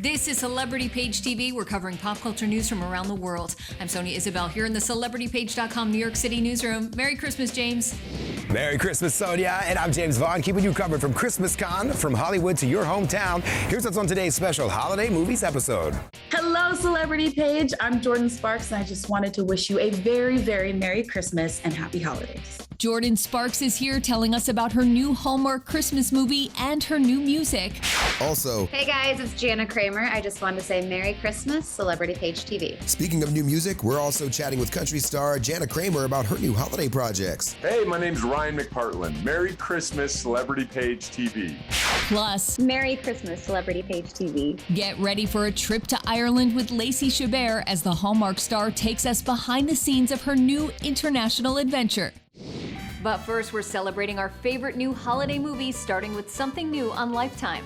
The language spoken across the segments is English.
This is Celebrity Page TV. We're covering pop culture news from around the world. I'm Sonia Isabel here in the CelebrityPage.com New York City newsroom. Merry Christmas, James. Merry Christmas, Sonia. And I'm James Vaughn, keeping you covered from Christmas Con, from Hollywood to your hometown. Here's what's on today's special Holiday Movies episode. Hello, Celebrity Page. I'm Jordan Sparks, and I just wanted to wish you a very, very Merry Christmas and Happy Holidays. Jordan Sparks is here telling us about her new Hallmark Christmas movie and her new music. Also, hey guys, it's Jana Kramer. I just wanted to say Merry Christmas, Celebrity Page TV. speaking of new music, we're also chatting with country star Jana Kramer about her new holiday projects. Hey, my name's Ryan McPartland. Merry Christmas, Celebrity Page TV. Plus, Merry Christmas, Celebrity Page TV. get ready for a trip to Ireland with Lacey Chabert as the Hallmark star takes us behind the scenes of her new international adventure. But first, we're celebrating our favorite new holiday movies, starting with something new on Lifetime.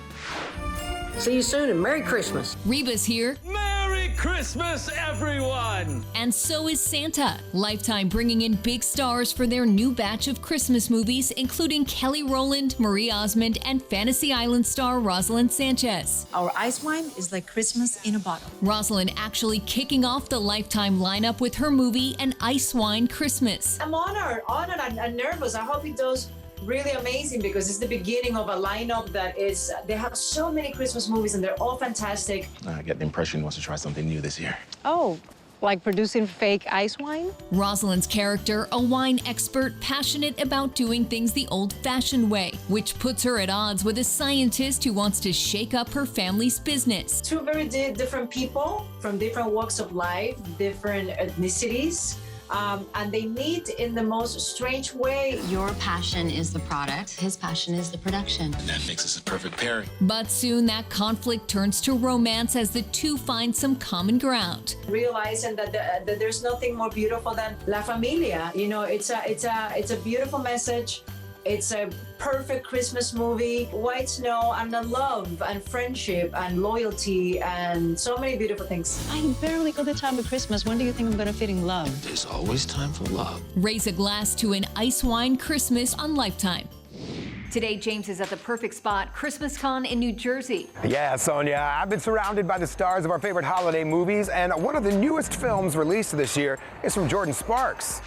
See you soon and Merry Christmas. Reba's here, Merry Christmas, everyone! and so is Santa. Lifetime bringing in big stars for their new batch of Christmas movies, including Kelly Rowland, Marie Osmond, and Fantasy Island star Rosalind Sanchez. Our ice wine is like Christmas in a bottle. Rosalind actually kicking off the Lifetime lineup with her movie An Ice Wine Christmas. I'm honored and nervous. I hope it does really amazing because it's the beginning of a lineup that is, they have so many Christmas movies and they're all fantastic. I get the impression he wants to try something new this year. Oh, like producing fake ice wine? Rosalind's character, a wine expert passionate about doing things the old-fashioned way, which puts her at odds with a scientist who wants to shake up her family's business. Two very different people from different walks of life, different ethnicities. And they meet in the most strange way. Your passion is the product, his passion is the production. And that makes us a perfect pairing. But soon that conflict turns to romance as the two find some common ground. Realizing that there's nothing more beautiful than La Familia. You know, it's a beautiful message. It's a perfect Christmas movie. White snow and the love and friendship and loyalty and so many beautiful things. I barely got the time of Christmas. When do you think I'm gonna fit in love? There's always time for love. Raise a glass to An Ice Wine Christmas on Lifetime. Today, James is at the perfect spot, Christmas Con in New Jersey. Yeah, Sonia, I've been surrounded by the stars of our favorite holiday movies, and one of the newest films released this year is from Jordan Sparks.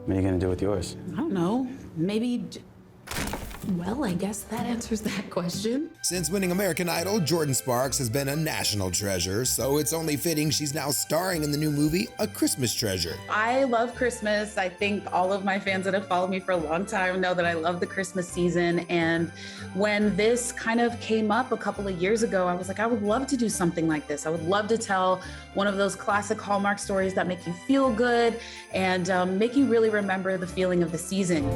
What are you gonna do with yours? I don't know. Maybe. Well, I guess that answers that question. Since winning American Idol, Jordan Sparks has been a national treasure, so it's only fitting she's now starring in the new movie, A Christmas Treasure. I love Christmas. I think all of my fans that have followed me for a long time know that I love the Christmas season. And when this kind of came up a couple of years ago, I was like, I would love to do something like this. I would love to tell one of those classic Hallmark stories that make you feel good and make you really remember the feeling of the season.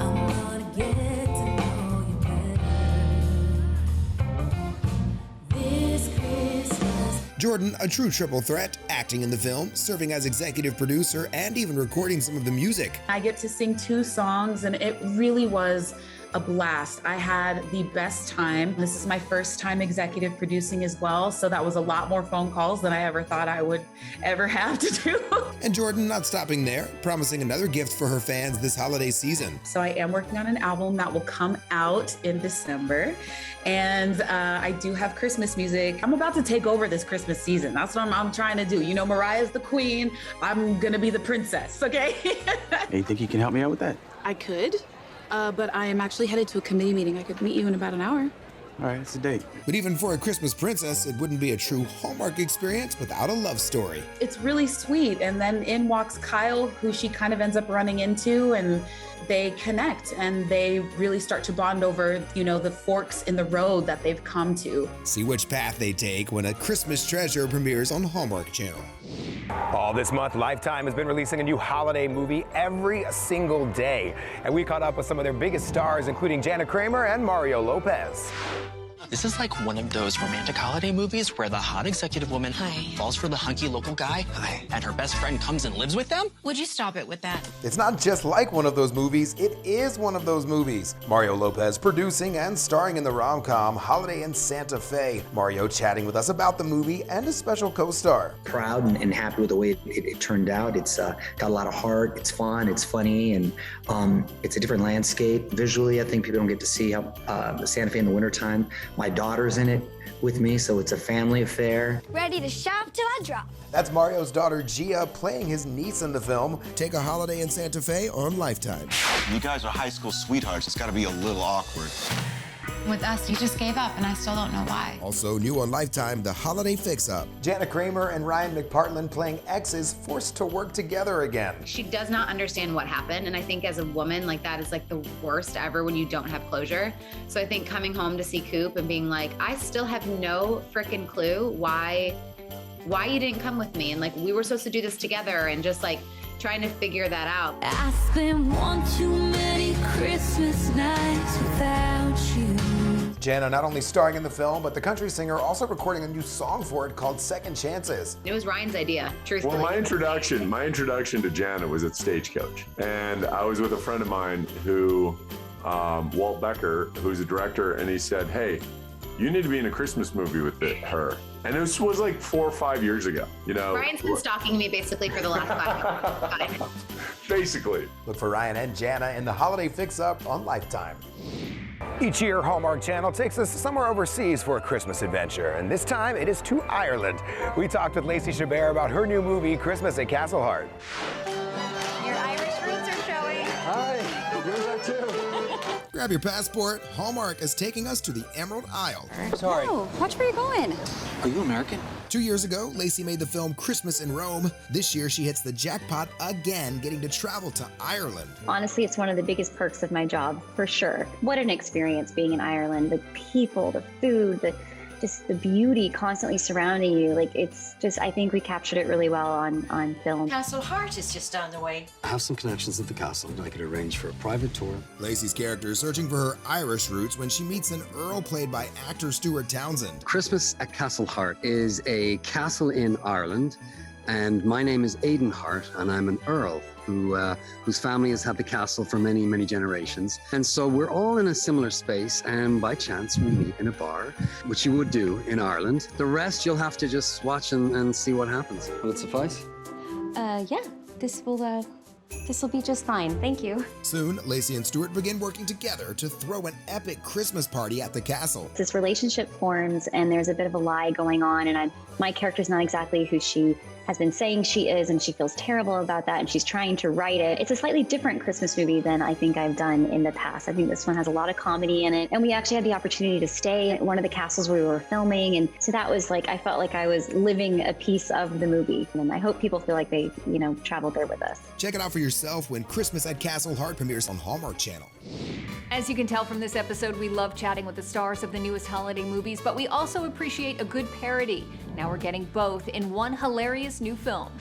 Jordan, a true triple threat, acting in the film, serving as executive producer, and even recording some of the music. I get to sing 2 songs, and it really was a blast. I had the best time. This is my first time executive producing as well, so that was a lot more phone calls than I ever thought I would ever have to do. And Jordan not stopping there, promising another gift for her fans this holiday season. So I am working on an album that will come out in December. And I do have Christmas music. I'm about to take over this Christmas season. That's what I'm trying to do. You know, Mariah's the queen. I'm gonna be the princess, okay? Hey, you think you can help me out with that? I could, but I am actually headed to a committee meeting. I could meet you in about an hour. All right, it's a date. But even for a Christmas princess, it wouldn't be a true Hallmark experience without a love story. It's really sweet. And then in walks Kyle, who she kind of ends up running into, and they connect and they really start to bond over, you know, the forks in the road that they've come to. See which path they take when A Christmas Treasure premieres on Hallmark Channel. All this month, Lifetime has been releasing a new holiday movie every single day. And we caught up with some of their biggest stars, including Jana Kramer and Mario Lopez. This is like one of those romantic holiday movies where the hot executive woman falls for the hunky local guy and her best friend comes and lives with them. Would you stop it with that? It's not just like one of those movies, it is one of those movies. Mario Lopez producing and starring in the rom-com Holiday in Santa Fe. Mario chatting with us about the movie and a special co-star. Proud and happy with the way it turned out. It's got a lot of heart, it's fun, it's funny, and it's a different landscape. Visually, I think people don't get to see how Santa Fe in the wintertime My daughter's in it with me, so it's a family affair. Ready to shop till I drop. That's Mario's daughter Gia playing his niece in the film. Take a Holiday in Santa Fe on Lifetime. You guys are high school sweethearts. It's got to be a little awkward. With us, you just gave up, and I still don't know why. Also new on Lifetime, The Holiday Fix-Up. Jana Kramer and Ryan McPartlin playing exes forced to work together again. She does not understand what happened, and I think as a woman, like, that is like the worst ever when you don't have closure. So I think coming home to see Coop and being like, I still have no frickin' clue why you didn't come with me, and like we were supposed to do this together, and just like trying to figure that out. I spent one too many Christmas nights without you. Jana not only starring in the film, but the country singer also recording a new song for it called Second Chances. It was Ryan's idea, truthfully. Well, my introduction to Jana was at Stagecoach, and I was with a friend of mine who, Walt Becker, who's a director, and he said, "Hey, you need to be in a Christmas movie with her." And this was like 4 or 5 years ago, you know. Ryan's been stalking me basically for the last 5 years. Basically. Look for Ryan and Jana in The Holiday Fix-Up on Lifetime. Each year, Hallmark Channel takes us somewhere overseas for a Christmas adventure, and this time it is to Ireland. We talked with Lacey Chabert about her new movie, Christmas at Castleheart. Your Irish roots are showing. Hi, yours are too. Grab your passport. Hallmark is taking us to the Emerald Isle. Sorry. Oh, watch where you're going. Are you American? 2 years ago, Lacey made the film Christmas in Rome. This year, she hits the jackpot again, getting to travel to Ireland. Honestly, it's one of the biggest perks of my job, for sure. What an experience being in Ireland. The people, the food, just the beauty constantly surrounding you. Like, it's just, I think we captured it really well on film. Castleheart is just down the way. I have some connections at the castle, and I could arrange for a private tour. Lacey's character is searching for her Irish roots when she meets an earl played by actor Stuart Townsend. Christmas at Castleheart is a castle in Ireland, and my name is Aidan Hart, and I'm an earl whose family has had the castle for many, many generations. And so we're all in a similar space, and by chance we meet in a bar, which you would do in Ireland. The rest you'll have to just watch and see what happens. Will it suffice? Yeah, this will be just fine. Thank you. Soon, Lacey and Stuart begin working together to throw an epic Christmas party at the castle. This relationship forms, and there's a bit of a lie going on, and my character's not exactly who she has been saying she is, and she feels terrible about that, and she's trying to write it. It's a slightly different Christmas movie than I think I've done in the past. I think this one has a lot of comedy in it, and we actually had the opportunity to stay at one of the castles where we were filming, and so that was like, I felt like I was living a piece of the movie, and I hope people feel like they, traveled there with us. Check it out for yourself when Christmas at Castleheart premieres on Hallmark Channel. As you can tell from this episode, we love chatting with the stars of the newest holiday movies, but we also appreciate a good parody. Now we're getting both in one hilarious new film.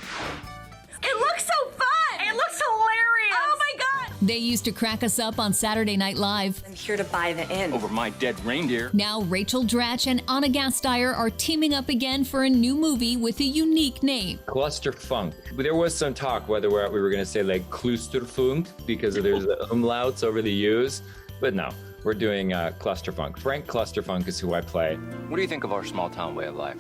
It looks so fun! It looks hilarious! Oh my god! They used to crack us up on Saturday Night Live. I'm here to buy the inn. Over my dead reindeer. Now Rachel Dratch and Anna Gasteyer are teaming up again for a new movie with a unique name. Clusterfunk. There was some talk whether we were going to say like Klusterfunk because there's umlauts over the U's, but no. We're doing Clusterfunk. Frank Clusterfunk is who I play. What do you think of our small town way of life?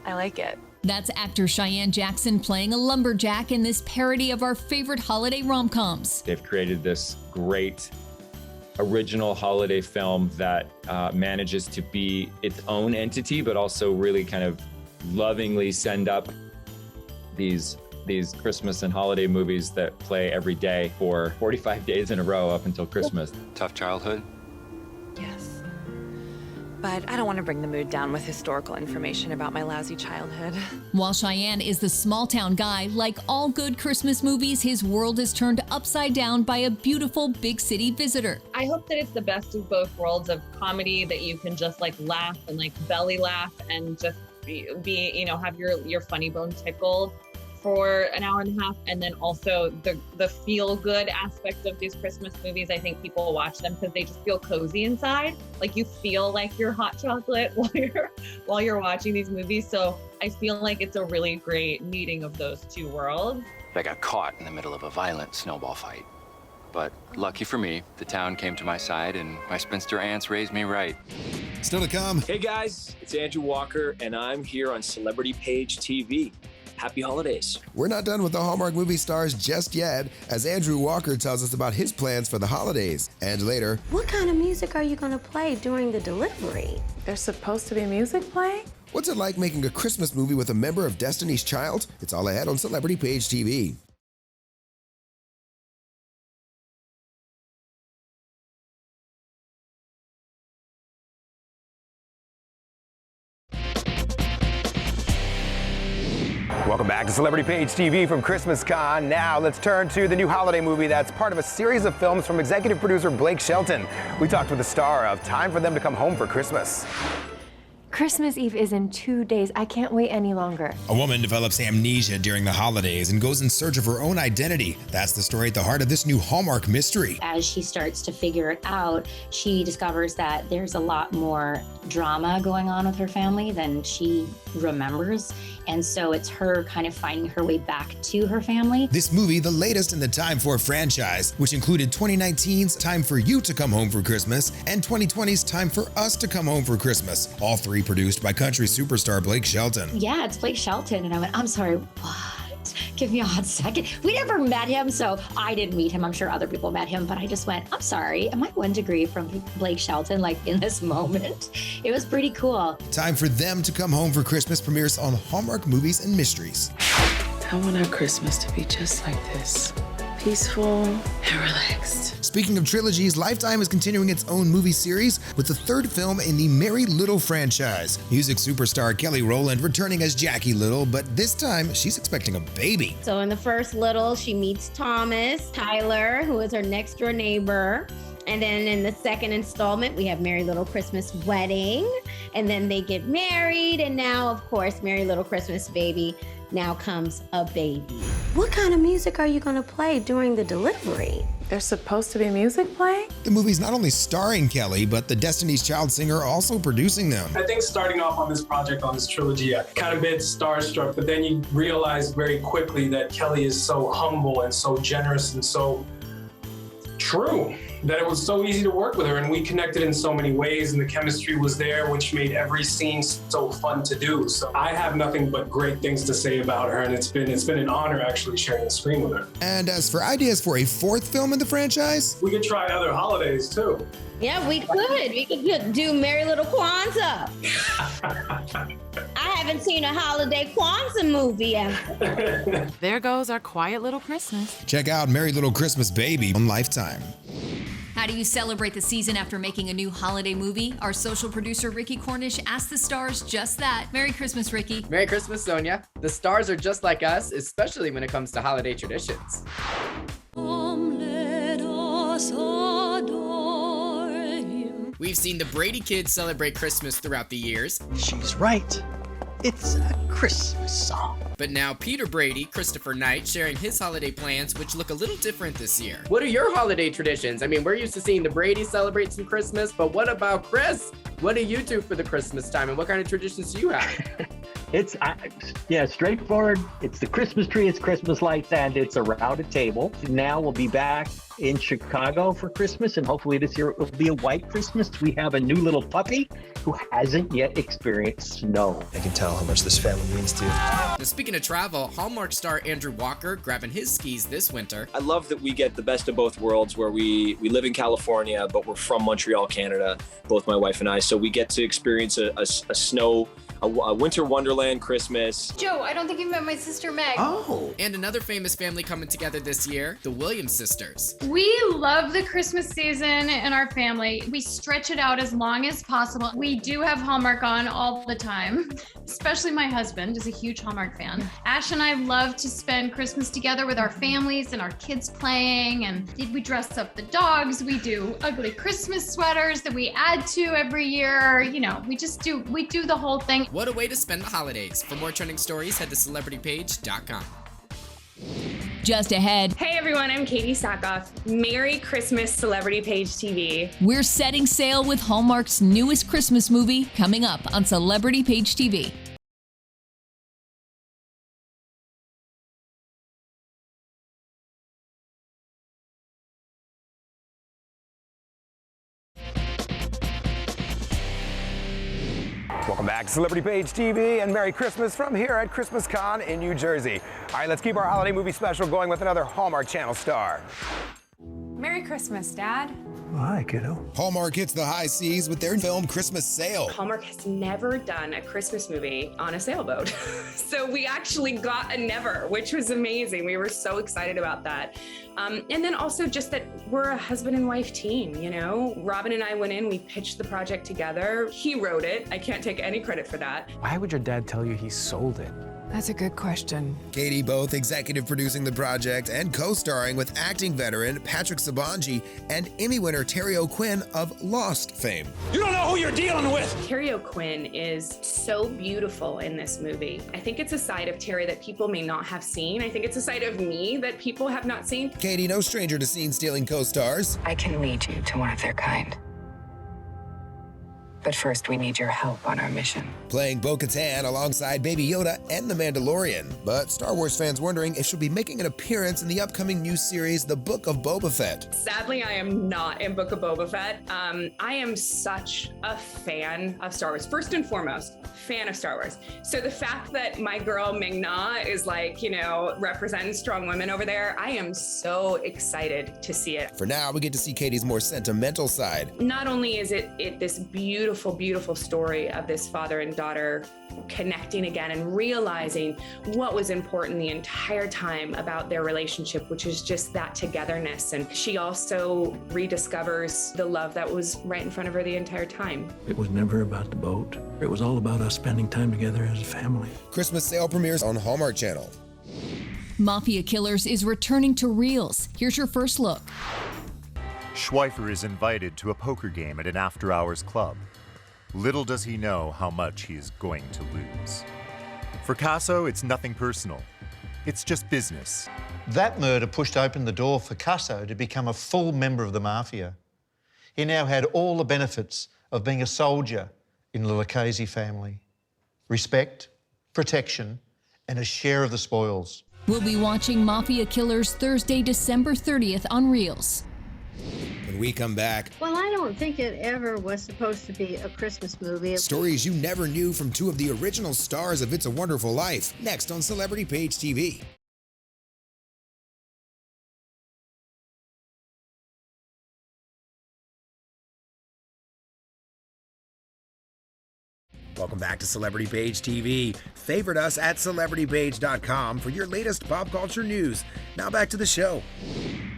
I like it. That's actor Cheyenne Jackson playing a lumberjack in this parody of our favorite holiday rom-coms. They've created this great original holiday film that manages to be its own entity, but also really kind of lovingly send up these Christmas and holiday movies that play every day for 45 days in a row up until Christmas. Tough childhood? Yes. But I don't want to bring the mood down with historical information about my lousy childhood. While Cheyenne is the small town guy, like all good Christmas movies, his world is turned upside down by a beautiful big city visitor. I hope that it's the best of both worlds of comedy, that you can just like laugh and like belly laugh and just be, have your funny bone tickled for an hour and a half, and then also the feel good aspect of these Christmas movies. I think people watch them because they just feel cozy inside. Like you feel like you're hot chocolate while you're watching these movies. So I feel like it's a really great meeting of those two worlds. I got caught in the middle of a violent snowball fight. But lucky for me, the town came to my side and my spinster aunts raised me right. Still to come. Hey guys, it's Andrew Walker and I'm here on Celebrity Page TV. happy holidays. We're not done with the Hallmark movie stars just yet, as Andrew Walker tells us about his plans for the holidays. And later, what kind of music are you going to play during the delivery? There's supposed to be music playing? what's it like making a Christmas movie with a member of Destiny's Child? It's all ahead on Celebrity Page TV. Welcome back to Celebrity Page TV from Christmas Con. Now let's turn to the new holiday movie that's part of a series of films from executive producer Blake Shelton. We talked with the star of Time for Them to Come Home for Christmas. Christmas Eve is in 2 days. I can't wait any longer. A woman develops amnesia during the holidays and goes in search of her own identity. That's the story at the heart of this new Hallmark mystery. As she starts to figure it out, she discovers that there's a lot more drama going on with her family than she remembers. And so it's her kind of finding her way back to her family. This movie, the latest in the Time For franchise, which included 2019's Time For You to Come Home for Christmas and 2020's Time For Us to Come Home for Christmas, all three produced by country superstar Blake Shelton. Yeah, it's Blake Shelton. And I went, I'm sorry, what? Give me a hot second. We never met him, so I didn't meet him. I'm sure other people met him, but I just went, I'm sorry, am I 1 degree from Blake Shelton, like in this moment? It was pretty cool. Time For Them to Come Home for Christmas premieres on Hallmark Movies and Mysteries. I want our Christmas to be just like this. Peaceful and relaxed. Speaking of trilogies, Lifetime is continuing its own movie series with the third film in the Merry Little franchise. Music superstar Kelly Rowland returning as Jackie Little, but this time she's expecting a baby. So in the first Little, she meets Thomas Tyler, who is her next door neighbor. And then in the second installment, we have Merry Little Christmas Wedding. And then they get married. And now, of course, Merry Little Christmas Baby. Now comes a baby. What kind of music are you going to play during the delivery? There's supposed to be music playing? The movie's not only starring Kelly, but the Destiny's Child singer also producing them. I think starting off on this project, on this trilogy, I kind of been starstruck, but then you realize very quickly that Kelly is so humble and so generous and so true, that it was so easy to work with her, and we connected in so many ways, and the chemistry was there, which made every scene so fun to do. So I have nothing but great things to say about her, and it's been an honor actually sharing the screen with her. And as for ideas for a fourth film in the franchise, we could try other holidays too. Yeah, we could. We could do Merry Little Kwanzaa. I haven't seen a holiday Kwanzaa movie yet. There goes our quiet little Christmas. Check out Merry Little Christmas Baby on Lifetime. How do you celebrate the season after making a new holiday movie? Our social producer, Ricky Cornish, asked the stars just that. Merry Christmas, Ricky. Merry Christmas, Sonia. The stars are just like us, especially when it comes to holiday traditions. We've seen the Brady kids celebrate Christmas throughout the years. She's right. It's a Christmas song. But now Peter Brady, Christopher Knight, sharing his holiday plans, which look a little different this year. What are your holiday traditions? I mean, we're used to seeing the Brady celebrate some Christmas, but what about Chris? What do you do for the Christmas time, and what kind of traditions do you have? It's straightforward. It's the Christmas tree, it's Christmas lights, and it's around a table. Now we'll be back in Chicago for Christmas, and hopefully this year it will be a white Christmas. We have a new little puppy who hasn't yet experienced snow. I can tell how much this family means to you. Now, speaking of travel, Hallmark star Andrew Walker grabbing his skis this winter. I love that we get the best of both worlds, where we live in California, but we're from Montreal, Canada, both my wife and I. So we get to experience a winter wonderland Christmas. Joe, I don't think you met my sister Meg. Oh. And another famous family coming together this year, the Williams sisters. We love the Christmas season in our family. We stretch it out as long as possible. We do have Hallmark on all the time, especially my husband is a huge Hallmark fan. Ash and I love to spend Christmas together with our families and our kids playing, and we dress up the dogs. We do ugly Christmas sweaters that we add to every year. You know, we do the whole thing. What a way to spend the holidays. For more trending stories, head to celebritypage.com. Just ahead. Hey everyone, I'm Katie Sackhoff. Merry Christmas, Celebrity Page TV. We're setting sail with Hallmark's newest Christmas movie coming up on Celebrity Page TV. Welcome back to Celebrity Page TV, and Merry Christmas from here at Christmas Con in New Jersey. All right, let's keep our holiday movie special going with another Hallmark Channel star. Merry Christmas, Dad. Hi, kiddo. Hallmark hits the high seas with their film Christmas Sail. Hallmark has never done a Christmas movie on a sailboat. So we actually got a never, which was amazing. We were so excited about that. And then also just that we're a husband and wife team, you know? Robin and I went in, we pitched the project together. He wrote it. I can't take any credit for that. Why would your dad tell you he sold it? That's a good question. Katie both executive producing the project and co-starring with acting veteran Patrick Sabanji and Emmy winner Terry O'Quinn of Lost fame. You don't know who you're dealing with! Terry O'Quinn is so beautiful in this movie. I think it's a side of Terry that people may not have seen. I think it's a side of me that people have not seen. Katie, no stranger to scene-stealing co-stars. I can lead you to one of their kind. But first, we need your help on our mission. Playing Bo-Katan alongside Baby Yoda and The Mandalorian. But Star Wars fans wondering if she'll be making an appearance in the upcoming new series, The Book of Boba Fett. Sadly, I am not in Book of Boba Fett. I am such a fan of Star Wars. First and foremost, fan of Star Wars. So the fact that my girl Ming-Na is like, you know, representing strong women over there, I am so excited to see it. For now, we get to see Katie's more sentimental side. Not only is it this beautiful story of this father and daughter connecting again and realizing what was important the entire time about their relationship, which is just that togetherness. And she also rediscovers the love that was right in front of her the entire time. It was never about the boat. It was all about us spending time together as a family. Christmas Sail premieres on Hallmark Channel. Mafia Killers is returning to reels. Here's your first look. Schweifer is invited to a poker game at an after-hours club. Little does he know how much he is going to lose. For Casso, it's nothing personal. It's just business. That murder pushed open the door for Casso to become a full member of the mafia. He now had all the benefits of being a soldier in the Lucchese family. Respect, protection, and a share of the spoils. We'll be watching Mafia Killers Thursday, December 30th on Reels. When we come back, well, I don't think it ever was supposed to be a Christmas movie. Stories you never knew from two of the original stars of It's a Wonderful Life, next on Celebrity Page TV. Welcome back to Celebrity Page TV. Favorite us at celebritypage.com for your latest pop culture news. Now back to the show.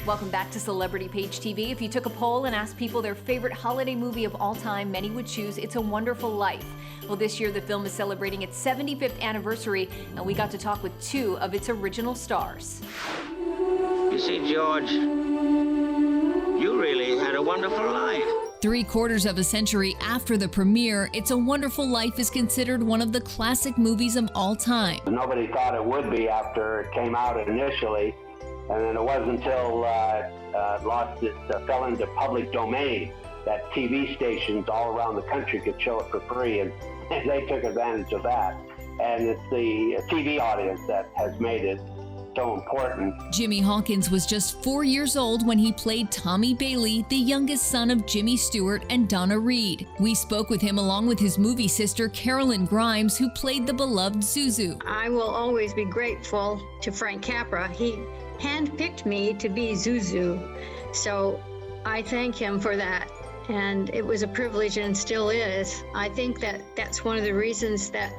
Welcome back to Celebrity Page TV. If you took a poll and asked people their favorite holiday movie of all time, many would choose It's a Wonderful Life. Well, this year the film is celebrating its 75th anniversary, and we got to talk with two of its original stars. You see, George, you really had a wonderful life. 3/4 of a century after the premiere, It's a Wonderful Life is considered one of the classic movies of all time. Nobody thought it would be after it came out initially, and then it wasn't until it fell into public domain that TV stations all around the country could show it for free, and they took advantage of that. And it's the TV audience that has made it so important. Jimmy Hawkins was just 4 years old when he played Tommy Bailey, the youngest son of Jimmy Stewart and Donna Reed. We spoke with him along with his movie sister Carolyn Grimes, who played the beloved Zuzu. I will always be grateful to Frank Capra. He handpicked me to be Zuzu, so I thank him for that. And it was a privilege and still is. I think that that's one of the reasons that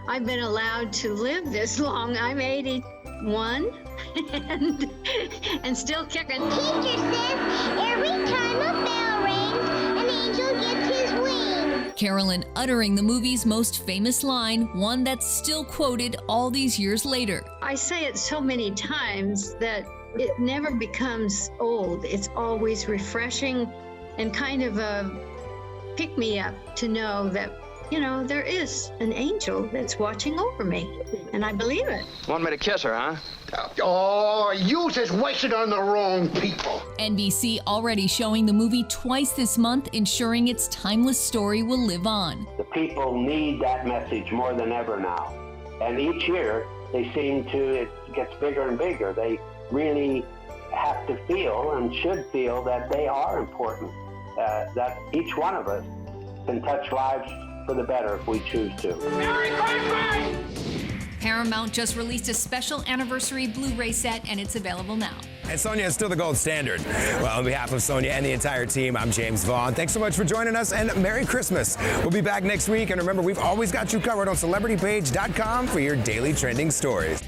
I've been allowed to live this long. I'm 81 and still kicking. Teacher says every time a bell rings, an angel gets his wings. Carolyn uttering the movie's most famous line, one that's still quoted all these years later. I say it so many times that it never becomes old. It's always refreshing and kind of a pick-me-up to know that, you know, there is an angel that's watching over me, and I believe it. Want me to kiss her, huh? Oh, you just wasted on the wrong people. NBC already showing the movie twice this month, ensuring its timeless story will live on. The people need that message more than ever now. And each year, they seem to, it gets bigger and bigger. They really have to feel and should feel that they are important, that each one of us can touch lives for the better if we choose to. Merry Christmas! Paramount just released a special anniversary Blu-ray set, and it's available now. And Sonia is still the gold standard. Well, on behalf of Sonia and the entire team, I'm James Vaughn. Thanks so much for joining us, and Merry Christmas. We'll be back next week, and remember, we've always got you covered on CelebrityPage.com for your daily trending stories.